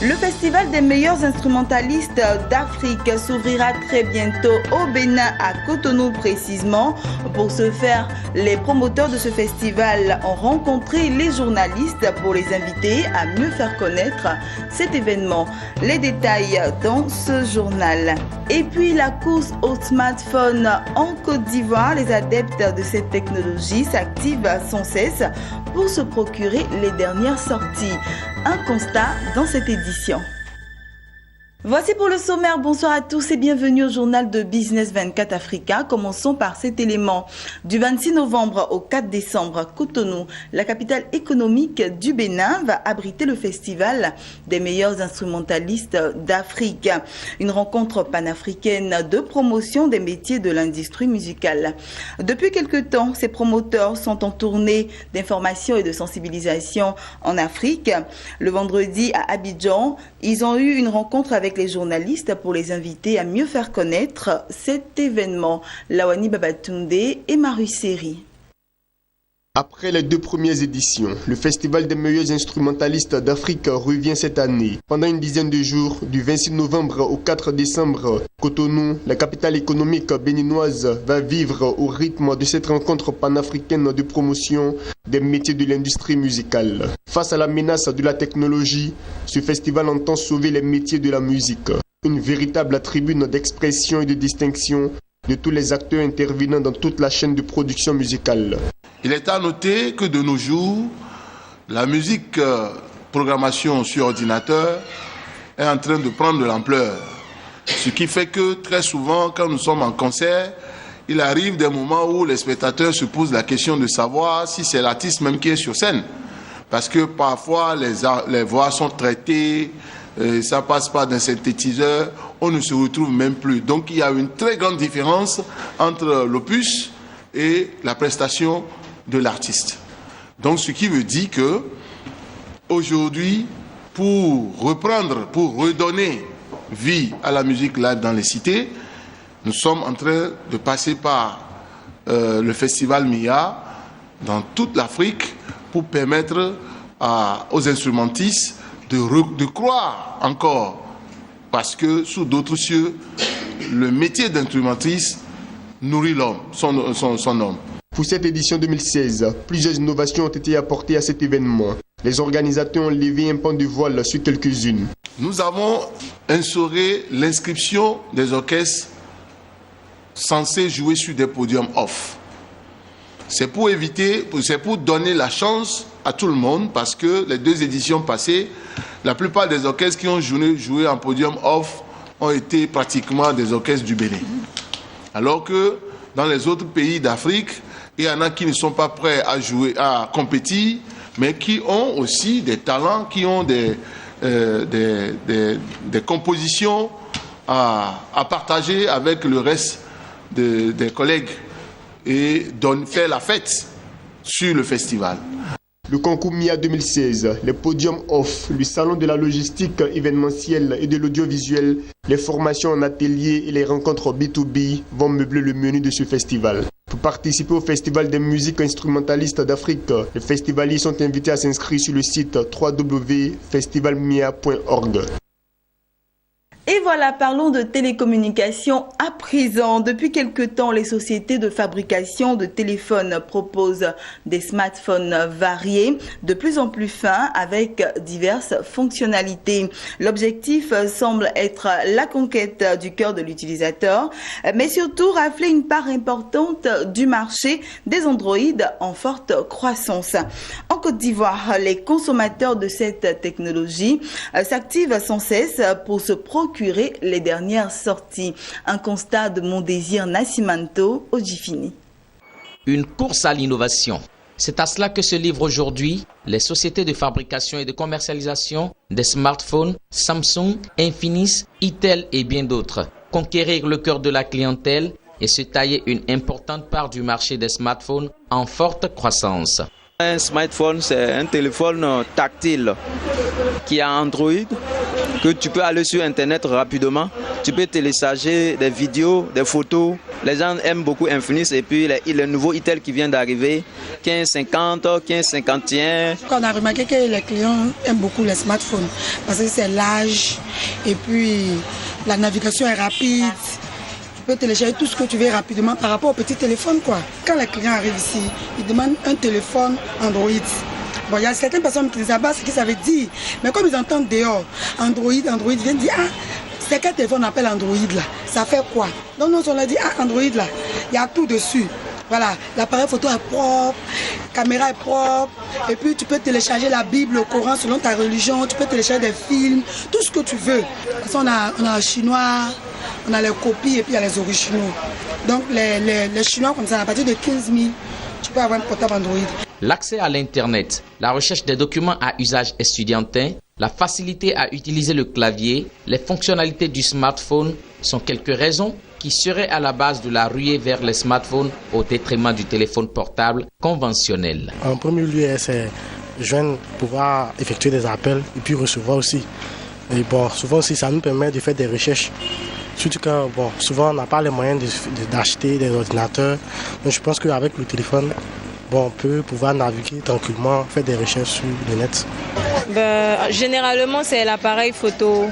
Le festival des meilleurs instrumentalistes d'Afrique s'ouvrira très bientôt au Bénin, à Cotonou précisément. Pour ce faire, les promoteurs de ce festival ont rencontré les journalistes pour les inviter à mieux faire connaître cet événement. Les détails dans ce journal. Et puis la course au smartphone en Côte d'Ivoire, les adeptes de cette technologie s'activent sans cesse pour se procurer les dernières sorties. Un constat dans cette édition. Voici pour le sommaire. Bonsoir à tous et bienvenue au journal de Business 24 Africa. Commençons par cet élément. Du 26 novembre au 4 décembre, Cotonou, la capitale économique du Bénin, va abriter le festival des meilleurs instrumentalistes d'Afrique. Une rencontre panafricaine de promotion des métiers de l'industrie musicale. Depuis quelque temps, ces promoteurs sont en tournée d'information et de sensibilisation en Afrique. Le vendredi à Abidjan, ils ont eu une rencontre avec les journalistes pour les inviter à mieux faire connaître cet événement. Lawani Babatunde et Maruseri. Après les deux premières éditions, le Festival des meilleurs instrumentalistes d'Afrique revient cette année. Pendant une dizaine de jours, du 26 novembre au 4 décembre, Cotonou, la capitale économique béninoise, va vivre au rythme de cette rencontre panafricaine de promotion des métiers de l'industrie musicale. Face à la menace de la technologie, ce festival entend sauver les métiers de la musique. Une véritable tribune d'expression et de distinction de tous les acteurs intervenant dans toute la chaîne de production musicale. Il est à noter que de nos jours, la musique programmation sur ordinateur est en train de prendre de l'ampleur. Ce qui fait que très souvent, quand nous sommes en concert, il arrive des moments où les spectateurs se posent la question de savoir si c'est l'artiste même qui est sur scène. Parce que parfois, les voix sont traitées, ça passe pas d'un synthétiseur, on ne se retrouve même plus. Donc il y a une très grande différence entre l'opus et la prestation de l'artiste. Donc ce qui veut dire que aujourd'hui, pour redonner vie à la musique live dans les cités, nous sommes en train de passer par le festival MIA dans toute l'Afrique pour permettre aux instrumentistes de croire encore, parce que sous d'autres cieux, le métier d'instrumentiste nourrit l'homme, son homme. Pour cette édition 2016, plusieurs innovations ont été apportées à cet événement. Les organisateurs ont levé un pan de voile sur quelques-unes. Nous avons instauré l'inscription des orchestres censés jouer sur des podiums off. C'est pour donner la chance à tout le monde, parce que les deux éditions passées, la plupart des orchestres qui ont joué en podium off ont été pratiquement des orchestres du Bénin. Alors que dans les autres pays d'Afrique, il y en a qui ne sont pas prêts à compétir, mais qui ont aussi des talents, qui ont des compositions à partager avec le reste des collègues et faire la fête sur le festival. Le concours MIA 2016, les podiums off, le salon de la logistique événementielle et de l'audiovisuel, les formations en atelier et les rencontres B2B vont meubler le menu de ce festival. Pour participer au Festival des musiques instrumentalistes d'Afrique, les festivaliers sont invités à s'inscrire sur le site www.festivalmia.org. Et voilà, parlons de télécommunications à présent. Depuis quelque temps, les sociétés de fabrication de téléphones proposent des smartphones variés, de plus en plus fins, avec diverses fonctionnalités. L'objectif semble être la conquête du cœur de l'utilisateur, mais surtout rafler une part importante du marché des Android en forte croissance. En Côte d'Ivoire, les consommateurs de cette technologie s'activent sans cesse pour se procurer les dernières sorties. Un constat de Mon Désir Nascimento au Gifini. Une course à l'innovation. C'est à cela que se livrent aujourd'hui les sociétés de fabrication et de commercialisation des smartphones Samsung, Infinis, Itel et bien d'autres. Conquérir le cœur de la clientèle et se tailler une importante part du marché des smartphones en forte croissance. Un smartphone, c'est un téléphone tactile qui a Android que tu peux aller sur Internet rapidement. Tu peux télécharger des vidéos, des photos. Les gens aiment beaucoup Infinis et puis les nouveaux Itel qui viennent d'arriver, 1550, 1551. On a remarqué que les clients aiment beaucoup les smartphones parce que c'est l'âge et puis la navigation est rapide. Tu peux télécharger tout ce que tu veux rapidement par rapport au petit téléphone, quoi. Quand les clients arrivent ici, ils demandent un téléphone Android. Bon, il y a certaines personnes qui ne savent pas ce que ça veut dire, mais comme ils entendent dehors, Android, ils viennent dire, ah, c'est quel téléphone on appelle Android là? Ça fait quoi? Donc nous on leur dit, ah, Android là, il y a tout dessus. Voilà, l'appareil photo est propre, la caméra est propre, et puis tu peux télécharger la Bible, le Coran selon ta religion, tu peux télécharger des films, tout ce que tu veux. Parce qu'on a le chinois, on a les copies et puis il y a les originaux. Donc les chinois comme ça, à partir de 15 000, tu peux avoir un portable Android. L'accès à l'Internet, la recherche des documents à usage estudiantin, la facilité à utiliser le clavier, les fonctionnalités du smartphone sont quelques raisons qui seraient à la base de la ruée vers les smartphones au détriment du téléphone portable conventionnel. En premier lieu, c'est pouvoir effectuer des appels et puis recevoir aussi. Et bon, souvent aussi, ça nous permet de faire des recherches. Surtout que souvent on n'a pas les moyens d'acheter des ordinateurs. Donc je pense qu'avec le téléphone, on peut pouvoir naviguer tranquillement, faire des recherches sur le net. Généralement, c'est l'appareil photo.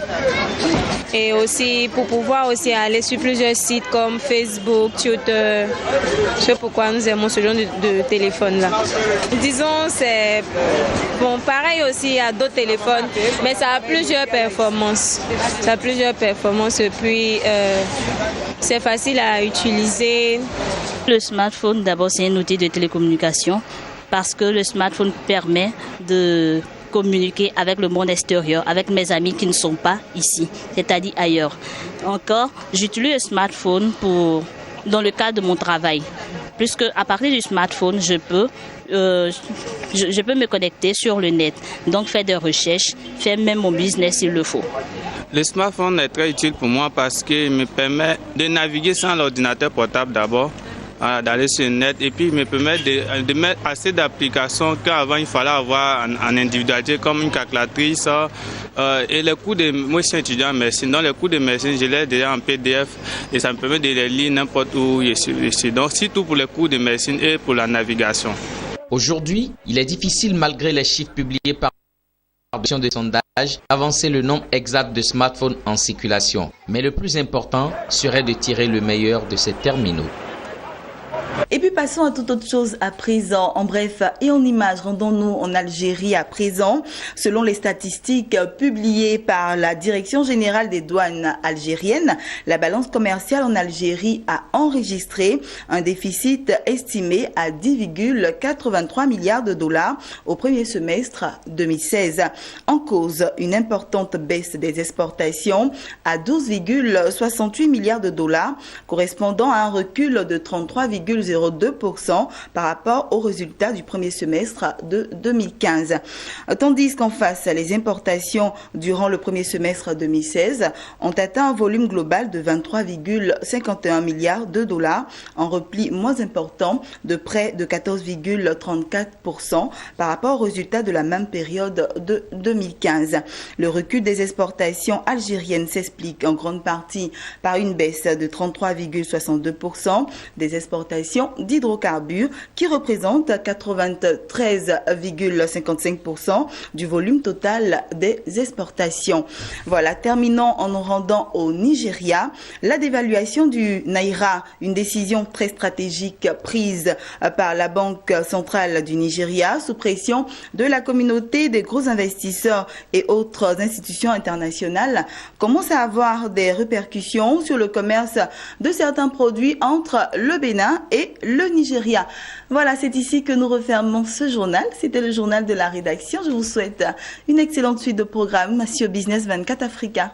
Et aussi pour pouvoir aussi aller sur plusieurs sites comme Facebook, Twitter. Je sais pourquoi nous aimons ce genre de téléphone-là. Disons, c'est pareil aussi à d'autres téléphones, mais ça a plusieurs performances. Et puis, c'est facile à utiliser. Le smartphone, d'abord, c'est un outil de télécommunication parce que le smartphone permet de communiquer avec le monde extérieur, avec mes amis qui ne sont pas ici, c'est-à-dire ailleurs. Encore, j'utilise le smartphone dans le cadre de mon travail, puisque à partir du smartphone, je peux me connecter sur le net, donc faire des recherches, faire même mon business s'il le faut. Le smartphone est très utile pour moi parce qu'il me permet de naviguer sans l'ordinateur portable d'abord, d'aller sur le net et puis il me permet de mettre assez d'applications qu'avant il fallait avoir en individualité comme une calculatrice et les cours de moi je suis étudiant en médecine, donc les cours de médecine je les déjà en PDF et ça me permet de les lire n'importe où je suis. Donc surtout pour les cours de médecine et pour la navigation. Aujourd'hui, il est difficile malgré les chiffres publiés par de sondage avancer le nombre exact de smartphones en circulation, mais le plus important serait de tirer le meilleur de ces terminaux. Et puis passons à toute autre chose à présent. En bref et en images, rendons-nous en Algérie à présent. Selon les statistiques publiées par la Direction générale des douanes algériennes, la balance commerciale en Algérie a enregistré un déficit estimé à 10,83 milliards de dollars au premier semestre 2016. En cause, une importante baisse des exportations à 12,68 milliards de dollars, correspondant à un recul de 33,02% par rapport aux résultats du premier semestre de 2015. Tandis qu'en face, les importations durant le premier semestre 2016 ont atteint un volume global de 23,51 milliards de dollars, en repli moins important de près de 14,34% par rapport aux résultats de la même période de 2015. Le recul des exportations algériennes s'explique en grande partie par une baisse de 33,62% des exportations d'hydrocarbures qui représentent 93,55% du volume total des exportations. Voilà, terminons en nous rendant au Nigeria. La dévaluation du Naira, une décision très stratégique prise par la Banque centrale du Nigeria sous pression de la communauté des gros investisseurs et autres institutions internationales, commence à avoir des répercussions sur le commerce de certains produits entre le Bénin et le Nigeria. Voilà, c'est ici que nous refermons ce journal. C'était le journal de la rédaction. Je vous souhaite une excellente suite de programmes sur Business 24 Africa.